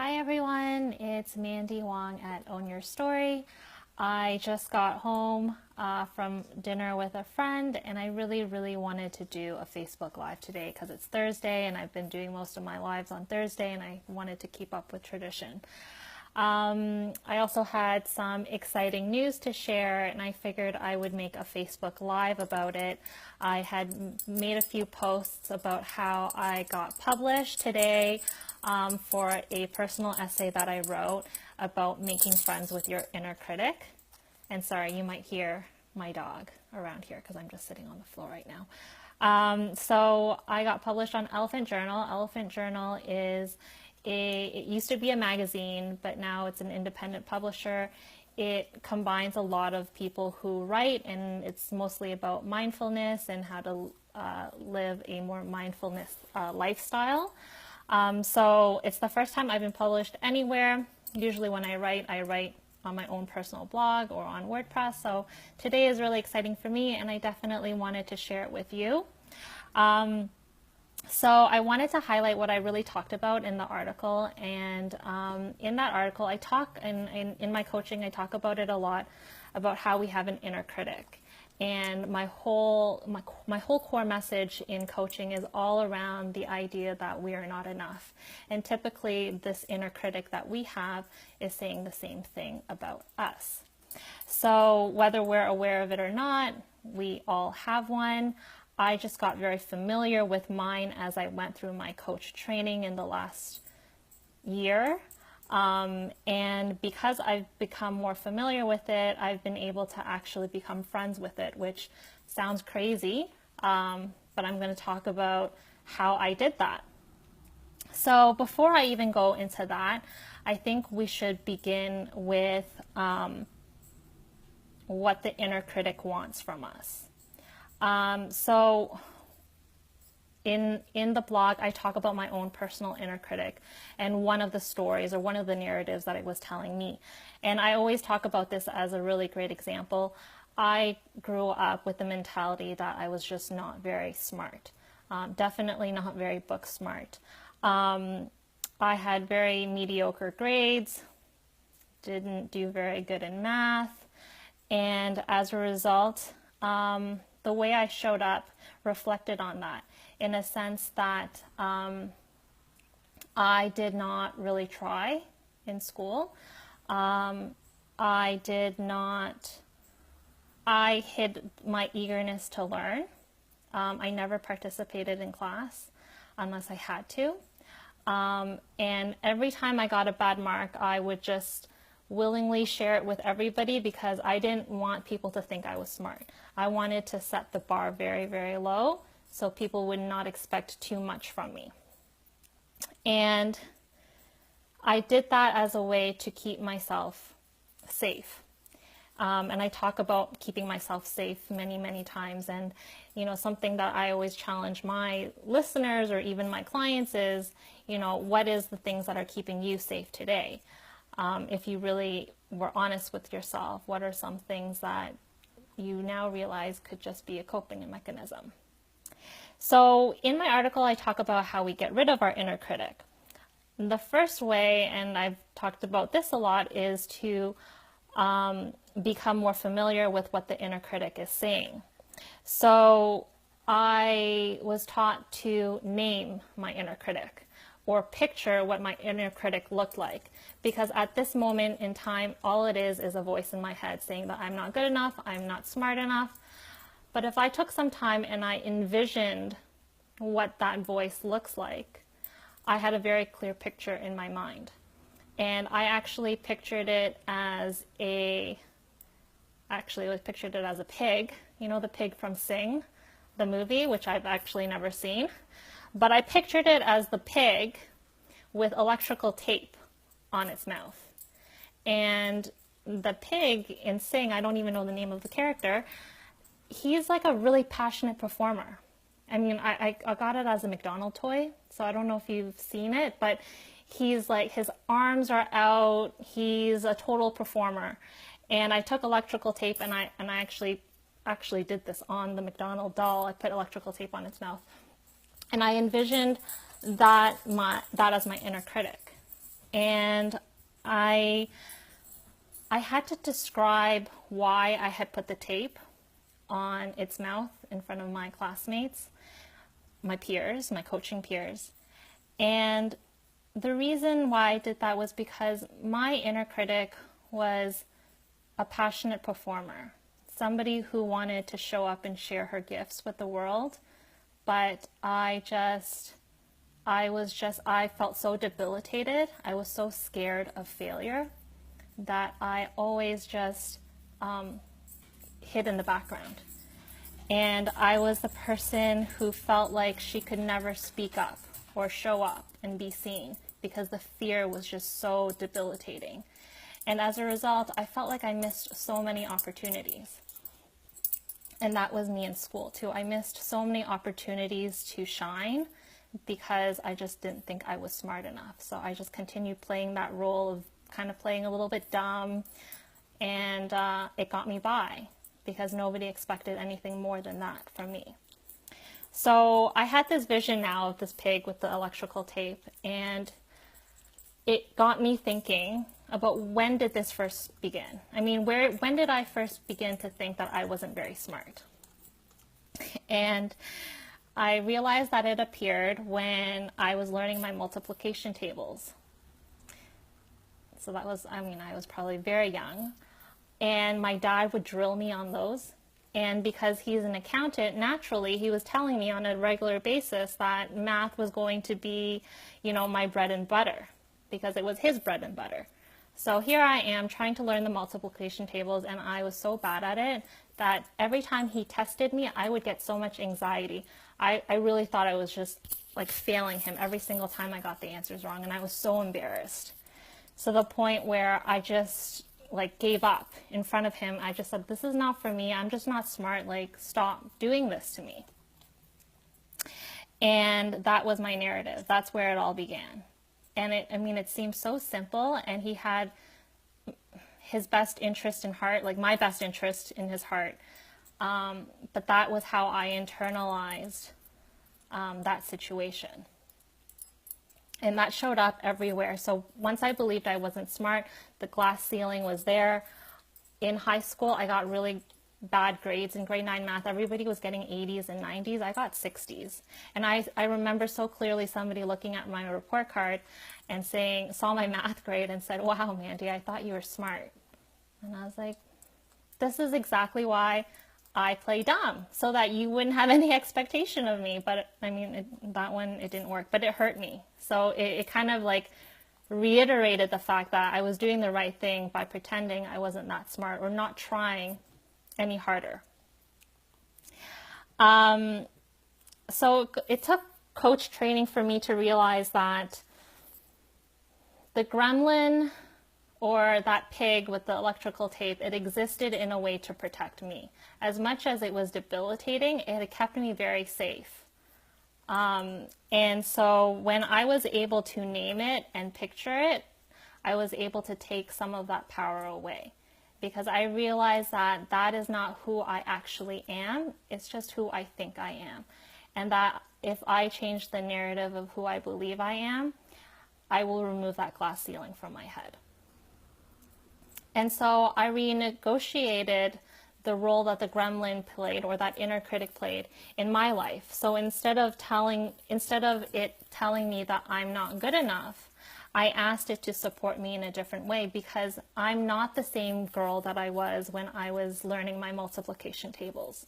Hi everyone, it's Mandy Wong at Own Your Story. I just got home from dinner with a friend and I really wanted to do a Facebook Live today because it's Thursday and I've been doing most of my lives on Thursday and I wanted to keep up with tradition. I also had some exciting news to share and I figured I would make a Facebook Live about it. I had made a few posts about how I got published today for a personal essay that I wrote about making friends with your inner critic. And sorry, you might hear my dog around here because I'm just sitting on the floor right now. So I got published on Elephant Journal. Elephant Journal is it used to be a magazine, but now it's an independent publisher. It combines a lot of people who write, and it's mostly about mindfulness and how to live a more mindfulness lifestyle. So it's the first time I've been published anywhere. Usually when I write on my own personal blog or on WordPress. So today is really exciting for me, and I definitely wanted to share it with you. So I wanted to highlight what I really talked about in the article, and in that article I talk, and in my coaching I talk about it a lot, about how we have an inner critic. And my whole core message in coaching is all around the idea that we are not enough. And typically this inner critic that we have is saying the same thing about us. So whether we're aware of it or not, we all have one. I just got very familiar with mine as I went through my coach training in the last year. And because I've become more familiar with it, I've been able to actually become friends with it, which sounds crazy, but I'm going to talk about how I did that. So before I even go into that, I think we should begin with what the inner critic wants from us. So in the blog, I talk about my own personal inner critic and one of the stories or one of the narratives that it was telling me. And I always talk about this as a really great example. I grew up with the mentality that I was just not very smart, definitely not very book smart. I had very mediocre grades, didn't do very good in math, and as a result, the way I showed up reflected on that, in a sense that I did not really try in school. I hid my eagerness to learn. I never participated in class unless I had to. And every time I got a bad mark, I would just willingly share it with everybody because I didn't want people to think I was smart. I wanted to set the bar very low so people would not expect too much from me. And I did that as a way to keep myself safe. And I talk about keeping myself safe many times. And, you know, something that I always challenge my listeners or even my clients is, you know, what is the things that are keeping you safe today? If you really were honest with yourself, what are some things that you now realize could just be a coping mechanism? So in my article, I talk about how we get rid of our inner critic. The first way, and I've talked about this a lot, is to become more familiar with what the inner critic is saying. So I was taught to name my inner critic or picture what my inner critic looked like. Because at this moment in time, all it is a voice in my head saying that I'm not good enough, I'm not smart enough. But if I took some time and I envisioned what that voice looks like, I had a very clear picture in my mind. And I actually pictured it as a pig, you know, the pig from Sing, the movie, which I've actually never seen. But I pictured it as the pig with electrical tape on its mouth. And the pig in Sing, I don't even know the name of the character, he's like a really passionate performer. I mean, I got it as a McDonald's toy, so I don't know if you've seen it, but he's like, his arms are out, he's a total performer. And I took electrical tape and I actually did this on the McDonald's doll. I put electrical tape on its mouth. And I envisioned that as my inner critic. And I had to describe why I had put the tape on its mouth in front of my classmates, my peers, my coaching peers. And the reason why I did that was because my inner critic was a passionate performer, somebody who wanted to show up and share her gifts with the world. But I felt so debilitated. I was so scared of failure that I always just hid in the background. And I was the person who felt like she could never speak up or show up and be seen because the fear was just so debilitating. And as a result, I felt like I missed so many opportunities. And that was me in school too. I missed so many opportunities to shine because I just didn't think I was smart enough. So I just continued playing that role of kind of playing a little bit dumb, and it got me by because nobody expected anything more than that from me. So I had this vision now of this pig with the electrical tape, and it got me thinking about when did this first begin? I mean, when did I first begin to think that I wasn't very smart? And I realized that it appeared when I was learning my multiplication tables. So that was, I was probably very young. And my dad would drill me on those. And because he's an accountant, naturally, he was telling me on a regular basis that math was going to be, my bread and butter, because it was his bread and butter. So here I am trying to learn the multiplication tables, and I was so bad at it that every time he tested me, I would get so much anxiety. I really thought I was just like failing him every single time I got the answers wrong, and I was so embarrassed. So the point where I just gave up in front of him. I just said, this is not for me. I'm just not smart. Stop doing this to me. And that was my narrative. That's where it all began. And it seemed so simple, and he had his best interest in heart, my best interest in his heart. But that was how I internalized that situation. And that showed up everywhere. So once I believed I wasn't smart, the glass ceiling was there. In high school, I got really bad grades in grade 9 math. Everybody was getting 80s and 90s. I got 60s. And I remember so clearly somebody looking at my report card and saw my math grade and said, wow, Mandy, I thought you were smart. And I was like, this is exactly why I play dumb, so that you wouldn't have any expectation of me. But that one, it didn't work, but it hurt me. So it kind of reiterated the fact that I was doing the right thing by pretending I wasn't that smart or not trying any harder. So it took coach training for me to realize that the gremlin, or that pig with the electrical tape, it existed in a way to protect me. As much as it was debilitating, it had kept me very safe. And so when I was able to name it and picture it, I was able to take some of that power away, because I realized that that is not who I actually am. It's just who I think I am. And that if I change the narrative of who I believe I am, I will remove that glass ceiling from my head. And so I renegotiated the role that the gremlin played, or that inner critic played, in my life. So instead of it telling me that I'm not good enough, I asked it to support me in a different way, because I'm not the same girl that I was when I was learning my multiplication tables.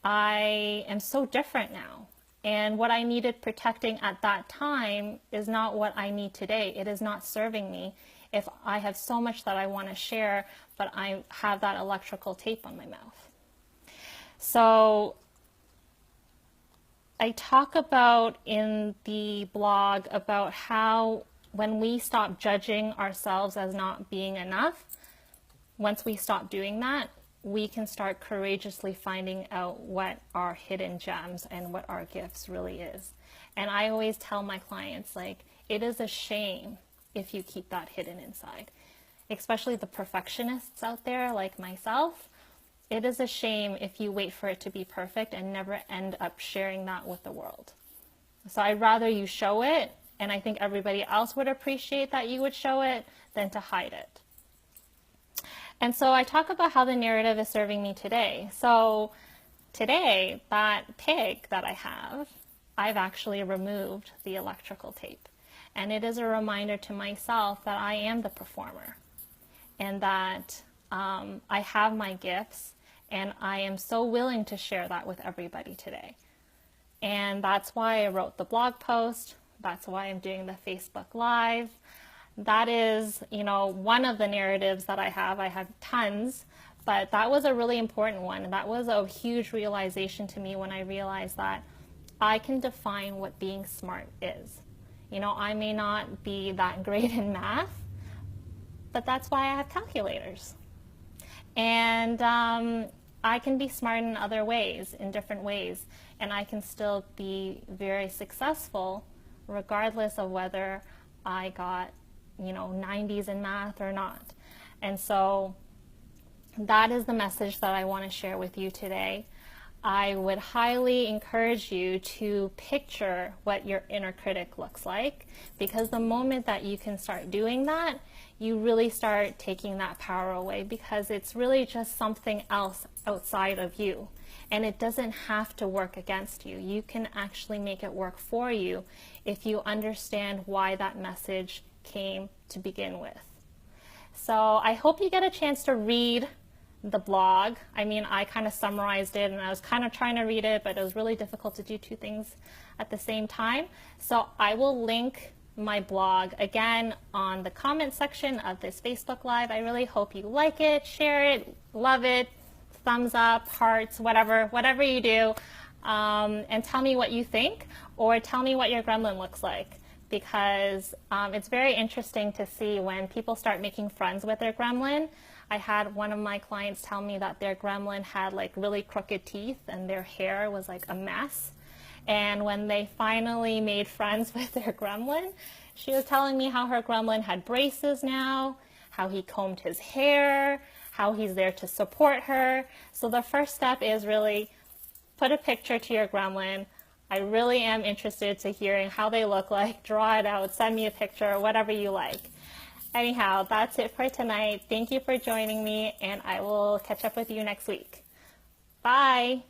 I am so different now. And what I needed protecting at that time is not what I need today. It is not serving me if I have so much that I want to share, but I have that electrical tape on my mouth. So I talk about in the blog about how when we stop judging ourselves as not being enough, once we stop doing that, we can start courageously finding out what our hidden gems and what our gifts really is. And I always tell my clients, it is a shame if you keep that hidden inside, especially the perfectionists out there like myself. It is a shame if you wait for it to be perfect and never end up sharing that with the world. So I'd rather you show it and I think everybody else would appreciate that you would show it than to hide it. And so I talk about how the narrative is serving me today. So today, that pig that I have, I've actually removed the electrical tape. And it is a reminder to myself that I am the performer and that I have my gifts, and I am so willing to share that with everybody today. And that's why I wrote the blog post. That's why I'm doing the Facebook Live. That is, one of the narratives that I have. I have tons, but that was a really important one. And that was a huge realization to me when I realized that I can define what being smart is. I may not be that great in math, but that's why I have calculators. And I can be smart in other ways, in different ways, and I can still be very successful regardless of whether I got 90s in math or not. And so that is the message that I want to share with you today. I would highly encourage you to picture what your inner critic looks like, because the moment that you can start doing that, you really start taking that power away, because it's really just something else outside of you. And it doesn't have to work against you. You can actually make it work for you if you understand why that message came to begin with. So I hope you get a chance to read the blog. I kind of summarized it, and I was kind of trying to read it, but it was really difficult to do two things at the same time. So I will link my blog again on the comment section of this Facebook Live. I really hope you like it, share it, love it, thumbs up, hearts, whatever you do, and tell me what you think, or tell me what your gremlin looks like, because it's very interesting to see when people start making friends with their gremlin. I had one of my clients tell me that their gremlin had really crooked teeth and their hair was like a mess. And when they finally made friends with their gremlin, she was telling me how her gremlin had braces now, how he combed his hair, how he's there to support her. So the first step is really put a picture to your gremlin. I really am interested to hearing how they look like. Draw it out, send me a picture, whatever you like. Anyhow, that's it for tonight. Thank you for joining me, and I will catch up with you next week. Bye.